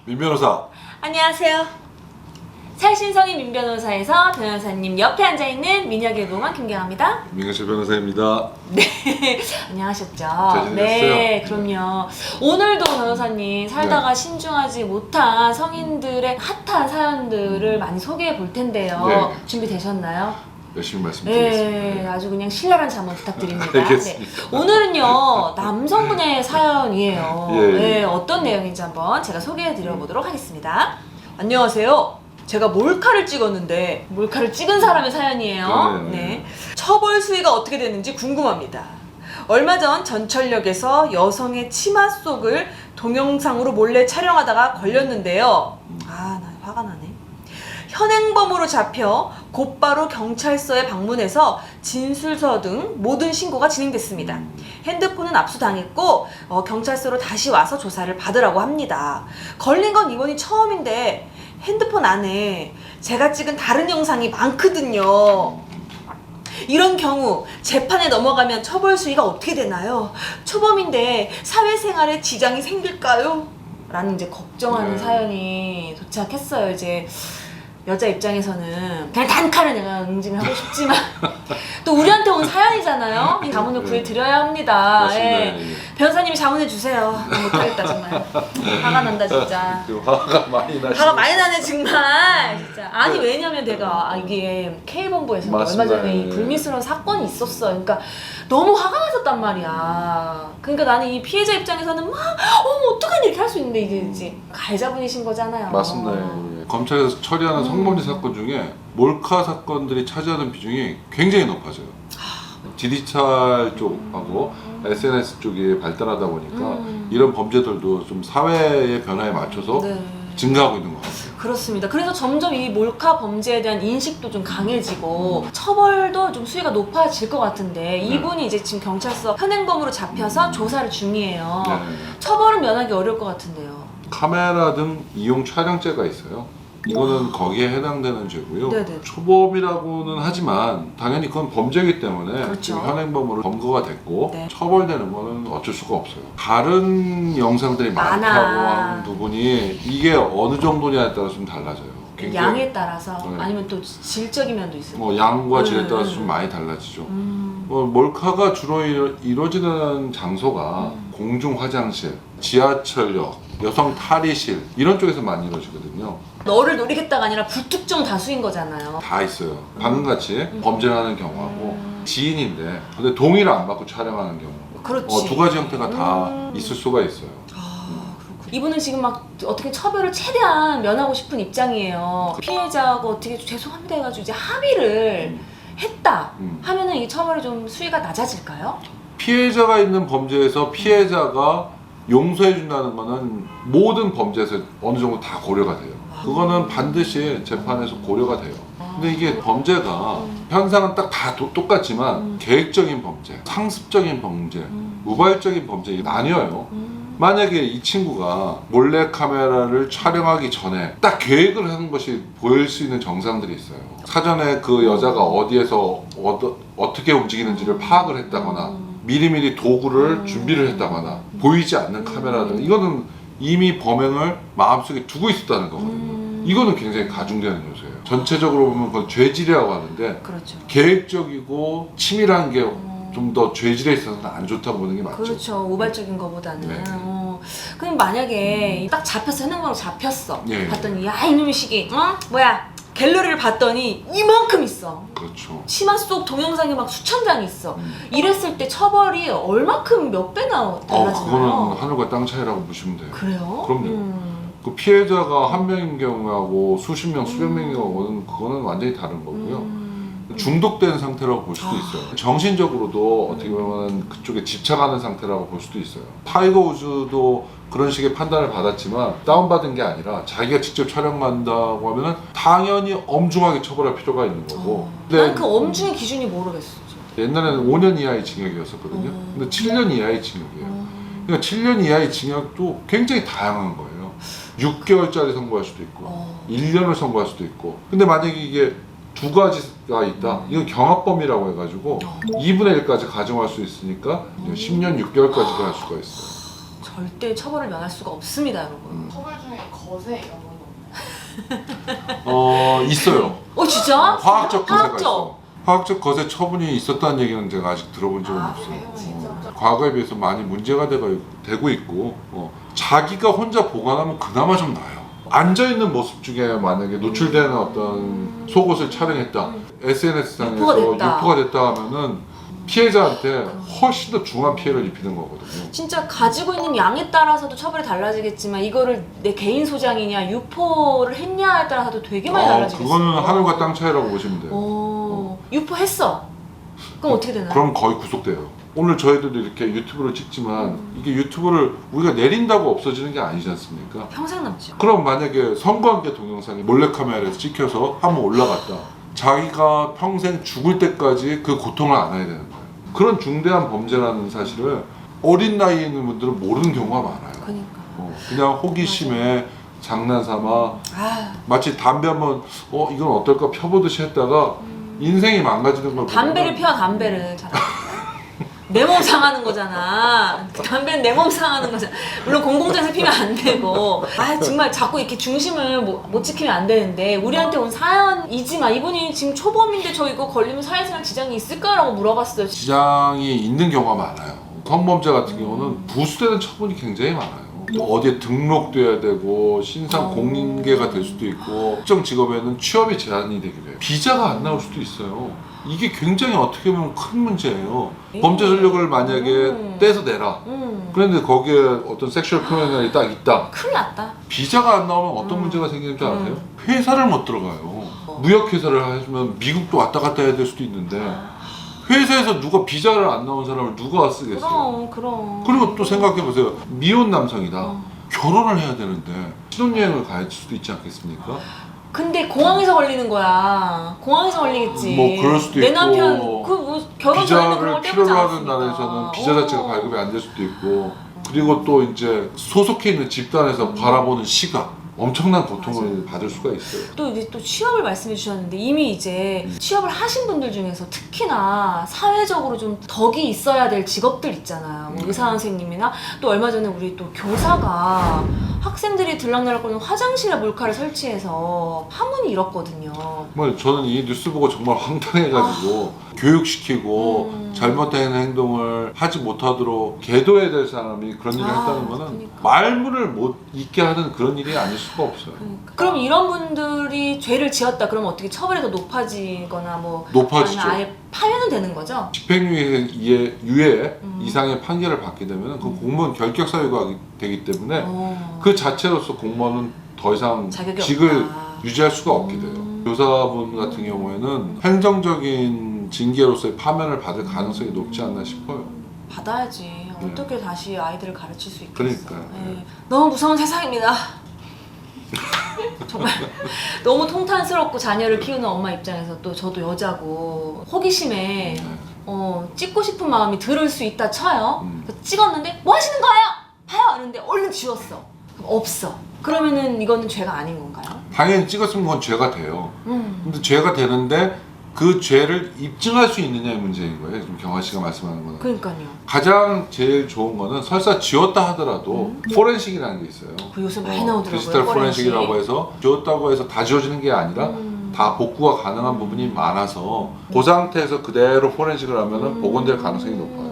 민 변호사. 안녕하세요. 살신성인 민 변호사에서 변호사님 옆에 앉아있는 민혁의공원 김경아입니다. 민경실 변호사입니다. 네, 안녕하셨죠? 잘 지내셨어요? 네, 그럼요. 오늘도 변호사님 살다가 신중하지 못한 성인들의 핫한 사연들을 많이 소개해 볼 텐데요. 네. 준비되셨나요? 열심히 말씀드리겠습니다. 네, 아주 그냥 신랄한 자문 부탁드립니다. 알겠습니다. 네. 오늘은요, 남성 분야의 사연이에요. 예. 네, 어떤 내용인지 한번 제가 소개해 드려 보도록 하겠습니다. 안녕하세요. 제가 몰카를 찍었는데, 몰카를 찍은 사람의 사연이에요. 네. 처벌 수위가 어떻게 되는지 궁금합니다. 얼마 전 전철역에서 여성의 치마 속을 동영상으로 몰래 촬영하다가 걸렸는데요. 아, 나 화가 나네. 현행범으로 잡혀 곧바로 경찰서에 방문해서 진술서 등 모든 신고가 진행됐습니다. 핸드폰은 압수당했고 경찰서로 다시 와서 조사를 받으라고 합니다. 걸린 건 이번이 처음인데 핸드폰 안에 제가 찍은 다른 영상이 많거든요. 이런 경우 재판에 넘어가면 처벌 수위가 어떻게 되나요? 초범인데 사회생활에 지장이 생길까요? 라는 이제 걱정하는 사연이 도착했어요. 이제 여자 입장에서는 그냥 단칼에 내가 응징을 하고 싶지만 또 우리한테 온 사연이잖아요. 이 자문을 구해드려야 합니다. 맞습니다. 예. 변호사님이 자문해 주세요. 나 못하겠다 정말. 화가 난다 진짜. 화가 많이 나시. 화가 많이 나네 정말. 진짜. 아니 왜냐면 내가 이게 K본부에서 얼마 전에 이 불미스러운 사건이 있었어. 그러니까 너무 화가 나셨단 말이야. 그러니까 나는 이 피해자 입장에서는 막 어머 어떡하니 이렇게 할 수 있는데 이게 이제 가해자분이신 거잖아요. 맞습니다. 예. 검찰에서 처리하는 성범죄 사건 중에 몰카 사건들이 차지하는 비중이 굉장히 높아져요. 디지털 쪽하고 SNS 쪽이 발달하다 보니까 이런 범죄들도 좀 사회의 변화에 맞춰서 증가하고 있는 것 같아요. 그렇습니다. 그래서 점점 이 몰카 범죄에 대한 인식도 좀 강해지고 처벌도 좀 수위가 높아질 것 같은데 이분이 이제 지금 경찰서 현행범으로 잡혀서 조사를 중이에요. 처벌은 면하기 어려울 것 같은데요. 카메라 등 이용 촬영죄가 있어요. 이거는 거기에 해당되는 죄고요. 네네. 초범이라고는 하지만 당연히 그건 범죄이기 때문에 그렇죠. 지금 현행범으로 검거가 됐고 네. 처벌되는 거는 어쩔 수가 없어요. 다른 영상들이 많다고 하는 부분이 이게 어느 정도냐에 따라 좀 달라져요. 양에 따라서 아니면 또 질적인 면도 있어요. 양과 질에 따라서 좀 많이 달라지죠. 몰카가 주로 이루어지는 장소가 공중 화장실, 지하철역, 여성 탈의실 이런 쪽에서 많이 이루어지거든요. 너를 노리겠다가 아니라 불특정 다수인 거잖아요. 다 있어요. 방금같이 범죄를 하는 경우하고 지인인데 근데 동의를 안 받고 촬영하는 경우. 그렇지. 두 가지 형태가 다 있을 수가 있어요. 이분은 지금 막 어떻게 처벌을 최대한 면하고 싶은 입장이에요. 피해자가 어떻게 죄송합니다 해가지고 이제 합의를 했다 하면은 이 처벌이 좀 수위가 낮아질까요? 피해자가 있는 범죄에서 피해자가 용서해 준다는 거는 모든 범죄에서 어느 정도 다 고려가 돼요. 그거는 반드시 재판에서 고려가 돼요. 근데 이게 범죄가 현상은 딱 다 똑같지만 계획적인 범죄, 상습적인 범죄, 우발적인 범죄 이게 나뉘어요. 만약에 이 친구가 몰래 카메라를 촬영하기 전에 딱 계획을 하는 것이 보일 수 있는 정상들이 있어요. 사전에 그 여자가 어디에서 어떻게 움직이는지를 파악을 했다거나 미리미리 도구를 준비를 했다거나 보이지 않는 카메라 등 이거는 이미 범행을 마음속에 두고 있었다는 거거든요. 이거는 굉장히 가중되는 요소예요. 전체적으로 보면 그건 죄질이라고 하는데 그렇죠. 계획적이고 치밀한 게 좀 더 죄질에 있어서는 안 좋다고 보는 게 맞죠. 그렇죠. 우발적인 거보다는. 그럼 만약에 딱 잡혔어. 현행범으로 잡혔어. 봤더니 야 이놈의 시기 뭐야 갤러리를 봤더니 이만큼 있어. 그렇죠. 치마 속 동영상이 막 수천 장이 있어. 이랬을 때 처벌이 얼마큼 몇 배나 달라지나요? 그거는 하늘과 땅 차이라고 보시면 돼요. 그래요? 그럼요. 그 피해자가 한 명인 경우하고 수십 명, 수백 명인 경우는 그거는 완전히 다른 거고요. 중독된 상태라고 볼 수도 있어요. 정신적으로도 어떻게 보면 그쪽에 집착하는 상태라고 볼 수도 있어요. 타이거 우즈도 그런 식의 판단을 받았지만 다운받은 게 아니라 자기가 직접 촬영한다고 하면은 당연히 엄중하게 처벌할 필요가 있는 거고. 난 그 엄중의 기준이 모르겠어. 옛날에는 5년 이하의 징역이었었거든요. 근데 7년 이하의 징역이에요. 그러니까 7년 이하의 징역도 굉장히 다양한 거예요. 6개월짜리 선고할 수도 있고 1년을 선고할 수도 있고. 근데 만약에 이게 두 가지가 있다. 이건 경합범이라고 해가지고 2분의 1까지 가정할 수 있으니까 10년 6개월까지도 할 수가 있어요. 절대 처벌을 면할 수가 없습니다, 여러분. 처벌 중에 거세 이런 건 없나요? 있어요. 진짜? 화학적 거세가 화학적? 있어. 화학적 거세 처분이 있었다는 얘기는 제가 아직 들어본 적은 없어요. 그래요? 진짜? 과거에 비해서 많이 문제가 되고 있고 자기가 혼자 보관하면 그나마 좀 나아요. 앉아있는 모습 중에 만약에 노출되는 어떤 속옷을 촬영했다, SNS상에서 유포가 됐다 하면은 피해자한테 훨씬 더 중한 피해를 입히는 거거든요. 진짜 가지고 있는 양에 따라서도 처벌이 달라지겠지만 이거를 내 개인 소장이냐 유포를 했냐에 따라서도 되게 많이 달라지겠어요. 그거는 하늘과 땅 차이라고 보시면 돼요. 유포했어. 그럼 어떻게 되나요? 그럼 거의 구속돼요. 오늘 저희들도 이렇게 유튜브를 찍지만 이게 유튜브를 우리가 내린다고 없어지는 게 아니지 않습니까? 평생 남죠. 그럼 만약에 선거함께 동영상이 몰래카메라에서 찍혀서 한번 올라갔다. 자기가 평생 죽을 때까지 그 고통을 안아야 되는 거예요. 그런 중대한 범죄라는 사실을 어린 나이에 있는 분들은 모르는 경우가 많아요. 그러니까. 그냥 호기심에 장난삼아 아, 마치 담배 한번 이건 어떨까 펴보듯이 했다가 인생이 망가지는 걸 담배를 보면은 피워 담배를 차라리. 내 몸 상하는 거잖아. 담배는 내 몸 상하는 거잖아. 물론 공공장에서 피면 안 되고. 정말 자꾸 이렇게 중심을 못 지키면 안 되는데 우리한테 온 사연이지만 이분이 지금 초범인데 저 이거 걸리면 사회생활 지장이 있을까라고 물어봤어요. 지장이 있는 경우가 많아요. 성범죄 같은 경우는 부수되는 처분이 굉장히 많아요. 또 어디에 등록돼야 되고 신상 공개가 될 수도 있고 특정 직업에는 취업이 제한이 되기도 해요. 비자가 안 나올 수도 있어요. 이게 굉장히 어떻게 보면 큰 문제예요. 범죄 전력을 만약에 떼서 내라. 그런데 거기에 어떤 섹슈얼 크리미널이 딱 있다. 큰일 났다. 비자가 안 나오면 어떤 문제가 생기는 줄 아세요? 회사를 못 들어가요. 무역회사를 하시면 미국도 왔다 갔다 해야 될 수도 있는데 회사에서 누가 비자를 안 나온 사람을 누가 쓰겠어요? 그럼. 그리고 또 생각해보세요. 미혼 남성이다. 결혼을 해야 되는데 신혼여행을 갈 수도 있지 않겠습니까? 근데 공항에서 걸리는 거야. 공항에서 걸리겠지. 뭐 그럴 수도 내 있고 남편 결혼 전에는 그런 비자를 걸 필요로 떼보지 하는 않았으니까. 나라에서는 비자 자체가 발급이 안 될 수도 있고 그리고 또 이제 소속해 있는 집단에서 바라보는 시각 엄청난 고통을 받을 수가 있어요. 또 이제 또 취업을 말씀해 주셨는데 이미 이제 취업을 하신 분들 중에서 특히나 사회적으로 좀 덕이 있어야 될 직업들 있잖아요. 뭐 의사 선생님이나 또 얼마 전에 우리 또 교사가 학생들이 들락날락거리는 화장실에 몰카를 설치해서 파문이 일었거든요. 정말 저는 이 뉴스 보고 정말 황당해가지고 교육시키고 잘못된 행동을 하지 못하도록 계도해야 될 사람이 그런 일을 했다는 거는 그러니까. 말문을 못 잇게 하는 그런 일이 아닐 수가 없어요. 그럼 이런 분들이 죄를 지었다 그러면 어떻게 처벌이 더 높아지거나 뭐 높아지죠. 아니면 아예 파면은 되는 거죠? 집행유예 이상의 판결을 받게 되면 그 공무원 결격 사유가 되기 때문에 그 자체로서 공무원은 더 이상 자격이 직을 없다. 유지할 수가 없게 돼요. 교사분 같은 경우에는 행정적인 징계로서의 파면을 받을 가능성이 높지 않나 싶어요. 받아야지. 어떻게 다시 아이들을 가르칠 수 있겠어. 그러니까요. 네. 너무 무서운 세상입니다. 정말 너무 통탄스럽고 자녀를 키우는 엄마 입장에서 또 저도 여자고 호기심에 찍고 싶은 마음이 들을 수 있다 쳐요. 그래서 찍었는데 뭐 하시는 거예요? 봐요! 이러는데 얼른 지웠어. 그럼 없어. 그러면은 이거는 죄가 아닌 건가요? 당연히 찍었으면 그건 죄가 돼요. 근데 죄가 되는데 그 죄를 입증할 수 있느냐의 문제인 거예요. 지금 경아 씨가 말씀하는 거는. 그러니까요. 가장 제일 좋은 거는 설사 지웠다 하더라도 포렌식이라는 게 있어요. 그 요새 많이 나오더라고요. 디지털 포렌식이라고 해서 지웠다고 해서 다 지워지는 게 아니라 다 복구가 가능한 부분이 많아서 그 상태에서 그대로 포렌식을 하면 복원될 가능성이 높아요.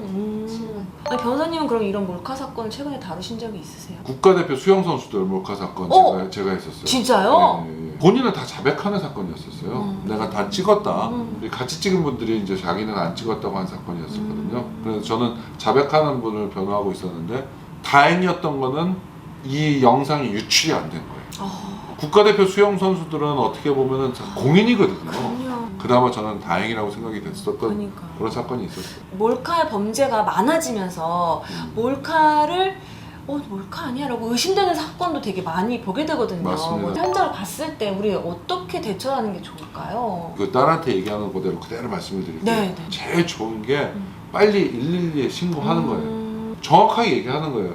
아니, 변호사님은 그럼 이런 몰카 사건을 최근에 다루신 적이 있으세요? 국가대표 수영 선수들 몰카 사건 제가 했었어요. 진짜요? 예. 본인은 다 자백하는 사건이었었어요. 내가 다 찍었다. 같이 찍은 분들이 이제 자기는 안 찍었다고 한 사건이었었거든요. 그래서 저는 자백하는 분을 변호하고 있었는데 다행이었던 거는 이 영상이 유출이 안 된 거예요. 국가대표 수영 선수들은 어떻게 보면은 공인이거든요. 그럼요. 그나마 저는 다행이라고 생각이 됐었던 그러니까요. 그런 사건이 있었어요. 몰카의 범죄가 많아지면서 몰카를 몰카 아니야? 라고 의심되는 사건도 되게 많이 보게 되거든요. 맞습니다. 현장을 봤을 때 우리 어떻게 대처하는 게 좋을까요? 그 딸한테 얘기하는 그대로 말씀을 드릴게요. 네. 제일 좋은 게 빨리 112에 신고하는 거예요. 정확하게 얘기하는 거예요.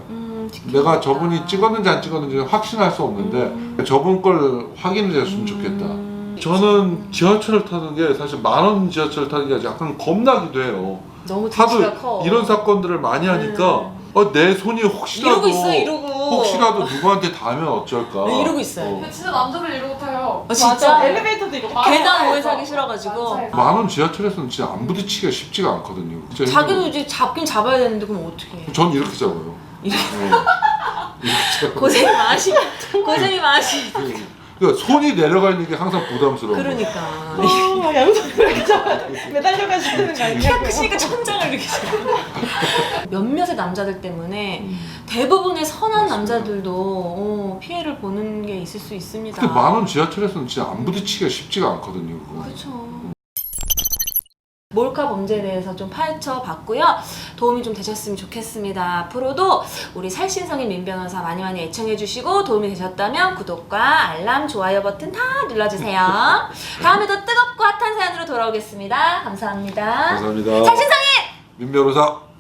내가 저분이 찍었는지 안 찍었는지 확신할 수 없는데 저분 걸 확인을 했으면 좋겠다. 저는 지하철을 타는 게 사실 10,000원 지하철을 타는 게 약간 겁나기도 해요. 너무 하도 등치가 커. 이런 사건들을 많이 하니까 내 손이 혹시라도 이러고 있어요, 이러고. 혹시라도 누구한테 닿으면 어쩔까? 네, 이러고 있어요. 근데 진짜 남자들 이러고 타요. 진짜? 맞아. 엘리베이터도 이거 계단 오래 사기 싫어가지고. 맞아요. 만원 지하철에서는 진짜 안 부딪히기가 쉽지가 않거든요. 진짜 자기도 힘들어요. 이제 잡긴 잡아야 되는데 그럼 어떻게? 전 이렇게 잡아요. 이렇게. 네. 이렇게 잡아요. 고생이 많으시. 그러니까 손이 내려가 있는 게 항상 부담스러워. 그러니까. 양손으로 이렇게 잡아야 돼. 매달려가지고 하는 거 키가 아니냐고요. 크시니까 천장을 이렇게 잡아. 몇몇의 남자들 때문에 대부분의 선한 남자들도 피해를 보는 게 있을 수 있습니다. 근데 만원 지하철에서는 진짜 안 부딪히기가 쉽지가 않거든요. 그거. 그렇죠. 몰카 범죄에 대해서 좀 파헤쳐 봤고요. 도움이 좀 되셨으면 좋겠습니다. 앞으로도 우리 살신성인 민 변호사 많이 많이 애청해 주시고 도움이 되셨다면 구독과 알람, 좋아요 버튼 다 눌러주세요. 다음에 더 뜨겁고 핫한 사연으로 돌아오겠습니다. 감사합니다. 감사합니다. 살신성인 민 변호사.